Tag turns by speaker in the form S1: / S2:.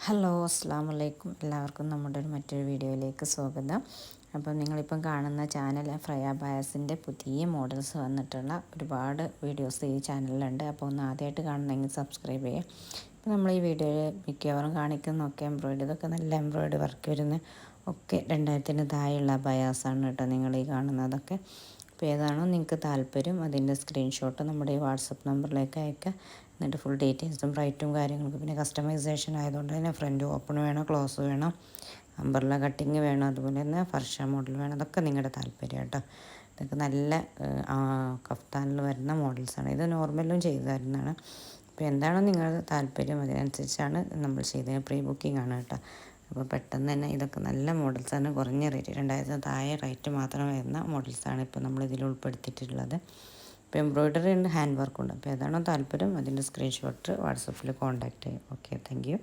S1: Hello അസ്സാം വലൈക്കും. എല്ലാവർക്കും നമ്മുടെ മറ്റൊരു വീഡിയോയിലേക്ക് സ്വാഗതം. അപ്പോൾ നിങ്ങളിപ്പം കാണുന്ന ചാനൽ ഫ്രയ ബയാസിൻ്റെ പുതിയ മോഡൽസ് വന്നിട്ടുള്ള ഒരുപാട് വീഡിയോസ് ഈ ചാനലിലുണ്ട്. അപ്പോൾ ഒന്ന് ആദ്യമായിട്ട് കാണണമെങ്കിൽ സബ്സ്ക്രൈബ് ചെയ്യുക. ഇപ്പോൾ നമ്മൾ ഈ വീഡിയോയിൽ മിക്കവാറും കാണിക്കുന്നതൊക്കെ ഇതൊക്കെ നല്ല എംബ്രോയിഡറി വർക്ക് വരുന്ന ഒക്കെ 2000-ന് താഴെയുള്ള ബയാസാണ് കേട്ടോ നിങ്ങൾ ഈ കാണുന്നതൊക്കെ. അപ്പോൾ ഏതാണോ നിങ്ങൾക്ക് താല്പര്യം അതിൻ്റെ സ്ക്രീൻഷോട്ട് നമ്മുടെ ഈ വാട്സപ്പ് നമ്പറിലേക്ക് അയക്കുക. എന്നിട്ട് ഫുൾ ഡീറ്റെയിൽസും റേറ്റും കാര്യങ്ങളൊക്കെ, പിന്നെ കസ്റ്റമൈസേഷൻ ആയതുകൊണ്ട് തന്നെ ഫ്രണ്ട് ഓപ്പൺ വേണം, ക്ലോസ് വേണം, അമ്പർല കട്ടിങ് വേണം, അതുപോലെ തന്നെ ഫർഷ മോഡൽ വേണം. അതൊക്കെ നിങ്ങളുടെ താല്പര്യം കേട്ടോ. ഇതൊക്കെ നല്ല കഫ്താനിൽ വരുന്ന മോഡൽസാണ്. ഇത് നോർമലും ചെയ്തു തരുന്നതാണ്. അപ്പോൾ എന്താണോ നിങ്ങളുടെ താല്പര്യം അതിനനുസരിച്ചാണ് നമ്മൾ ചെയ്തത്. പ്രീ ബുക്കിംഗ് ആണ് കേട്ടോ. അപ്പോൾ പെട്ടെന്ന് തന്നെ ഇതൊക്കെ നല്ല മോഡൽസാണ്. കുറഞ്ഞ റേറ്റ് 2000 താഴെ റേറ്റ് മാത്രം വരുന്ന മോഡൽസാണ് ഇപ്പോൾ നമ്മൾ ഇതിൽ ഉൾപ്പെടുത്തിയിട്ടുള്ളത്. ഇപ്പോൾ എംബ്രോയ്ഡറി ഉണ്ട്, ഹാൻഡ് വർക്കുണ്ട്. അപ്പോൾ ഏതാണോ താല്പര്യം അതിൻ്റെ സ്ക്രീൻഷോട്ട് വാട്സപ്പിൽ കോൺടാക്റ്റ് ചെയ്യും. Okay, thank you.